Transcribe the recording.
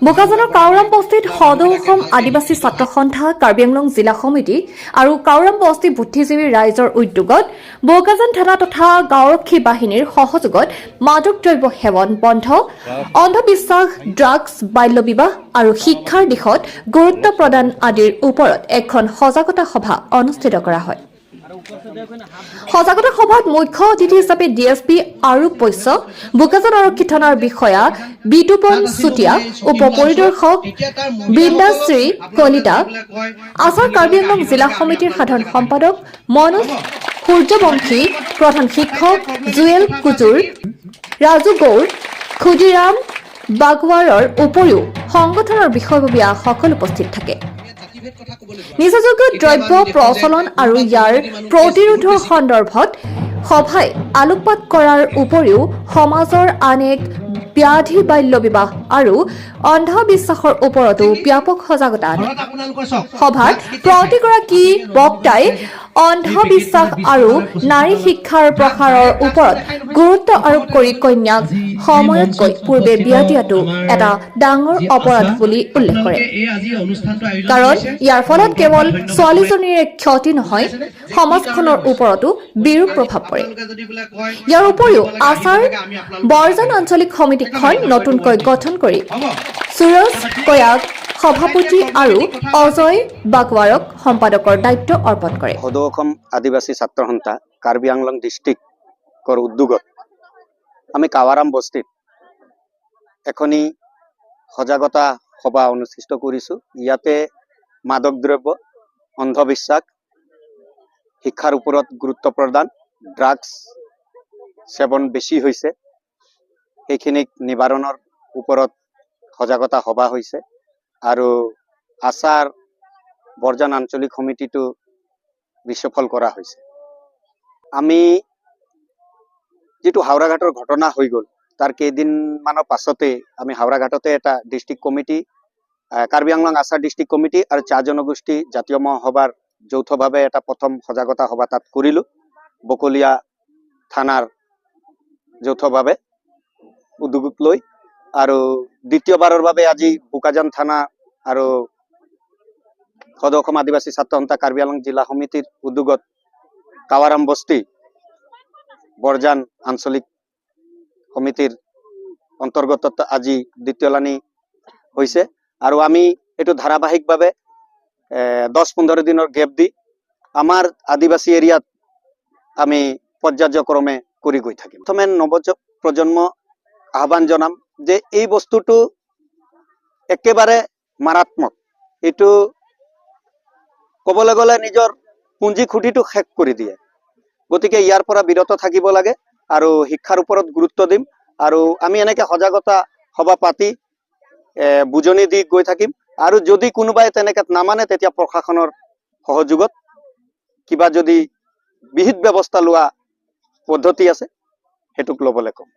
বোকাজানৰ কাউৰাম বস্তিত সদৌ অসম আদিবাসী ছাত্ৰ সন্থা কাৰ্বি আংলং জিলা সমিতি আৰু কাউৰাম বস্তি বুদ্ধিজীৱী ৰাইজৰ উদ্যোগত বোকাজান থানা তথা গাঁওৰক্ষী বাহিনীৰ সহযোগত মাদক দ্ৰব্য সেৱন বন্ধ, অন্ধবিশ্বাস, ড্ৰাগছ, বাল্য বিবাহ আৰু শিক্ষাৰ দিশত গুৰুত্ব প্ৰদান আদিৰ ওপৰত এখন সজাগতা সভা অনুষ্ঠিত কৰা হয়। সজাগতা সভাত মুখ্য অতিথি হিচাপে ডিএছপি আৰুপ বৈশ্য, বোকাজান আৰক্ষী থানাৰ বিষয়া বিতুপন চুতীয়া, উপ পৰিদৰ্শক বৃন্দাশ্ৰী কলিতা, আছাৰ কাৰ্বি আংলং জিলা সমিতিৰ সাধাৰণ সম্পাদক মনোজ সূৰ্যবংশী, প্ৰধান শিক্ষক জুৱেল কুজুৰ, ৰাজু গৌৰ, ক্ষুদিৰাম বাগৱাৰৰ উপৰিও সংগঠনৰ বিষয়ববীয়াসকল উপস্থিত থাকে। নিচাযুক্ত দ্ৰব্য প্ৰচলন আৰু ইয়াৰ প্ৰতিৰোধৰ সন্দৰ্ভত সভাই আলোকপাত কৰাৰ উপৰিও সমাজৰ আন এক ব্যাধি বাল্য বিবাহ আৰু অন্ধবিশ্বাসৰ ওপৰতো ব্যাপক সজাগতা আনে। সভাত প্ৰতিগৰাকী বক্তাই অন্ধবিশ্বাস আৰু নাৰী শিক্ষাৰ প্ৰসাৰৰ ওপৰত গুৰুত্ব আৰোপ কৰি কন্যাক সময়তকৈ পূৰ্বে বিয়া দিয়াটো এটা ডাঙৰ অপৰাধ বুলি উল্লেখ কৰে। কাৰণ ইয়াৰ ফলত কেৱল ছোৱালীজনীৰে ক্ষতি নহয়, সমাজখনৰ ওপৰতো বিৰূপ প্ৰভাৱ পৰে। ইয়াৰ উপৰিও আছাৰ বৰজান আঞ্চলিক সমিতিখন নতুনকৈ গঠন কৰি সুৰজ কয়াক সভাপতি আৰু অজয় বাগৱাৰক সম্পাদকৰ দায়িত্ব অৰ্পণ কৰে। সদৌ অসম আদিবাসী ছাত্ৰ সন্থা কাৰ্বি আংলং ডিষ্ট্ৰিক্টৰ উদ্যোগত আমি কাৱাৰাম বস্তিত এখনি সজাগতা সভা অনুষ্ঠিত কৰিছোঁ। ইয়াতে মাদক দ্ৰব্য, অন্ধবিশ্বাস, শিক্ষাৰ ওপৰত গুৰুত্ব প্ৰদান, ড্ৰাগছ সেৱন বেছি হৈছে, সেইখিনিক নিবাৰণৰ ওপৰত সজাগতা সভা হৈছে আৰু আছাৰ বৰজান আঞ্চলিক সমিতিটো বিশ্বফল কৰা হৈছে। আমি যিটো হাওৰাঘাটৰ ঘটনা হৈ গ'ল তাৰ কেইদিনমানৰ পাছতে আমি হাওৰাঘাটতে এটা ডিষ্ট্ৰিক্ট কমিটি, কাৰ্বি আংলং আছাৰ ডিষ্ট্ৰিক্ট কমিটি আৰু চাহ জনগোষ্ঠী জাতীয় মহাসভাৰ যৌথভাৱে এটা প্ৰথম সজাগতা সভা তাত কৰিলোঁ। বকলীয়া থানাৰ যৌথভাৱে উদ্যোগ লৈ আৰু দ্বিতীয়বাৰৰ বাবে আজি বোকাজান থানা আৰু সদৌ অসম আদিবাসী ছাত্ৰ সন্থা কাৰ্বি আংলং জিলা সমিতিৰ উদ্যোগত কাৱাৰাম বস্তি বৰজান আঞ্চলিক সমিতিৰ অন্তৰ্গত আজি দ্বিতীয়লানি হৈছে আৰু আমি এইটো ধাৰাবাহিকভাৱে 10-15 দিনৰ গেপ দি আমাৰ আদিবাসী এৰিয়াত আমি পৰ্যায়ক্ৰমে কৰি গৈ থাকিম। প্ৰথমে নৱপ্ৰজন্ম আহ্বান জনাম যে এই বস্তুটো একেবাৰে মাৰাত্মক। এইটো ক'বলৈ গ'লে নিজৰ পুঞ্জি খুঁটিটো শেষ কৰি দিয়ে। গতিকে ইয়াৰ পৰা বিৰত থাকিব লাগে আৰু শিক্ষাৰ ওপৰত গুৰুত্ব দিম আৰু আমি এনেকৈ সজাগতা সভা পাতি বুজনি দি গৈ থাকিম আৰু যদি কোনোবাই তেনেকৈ নামানে তেতিয়া প্ৰশাসনৰ সহযোগত কিবা যদি বিহিত ব্যৱস্থা লোৱা পদ্ধতি আছে সেইটোক ল'বলৈ ক'ম।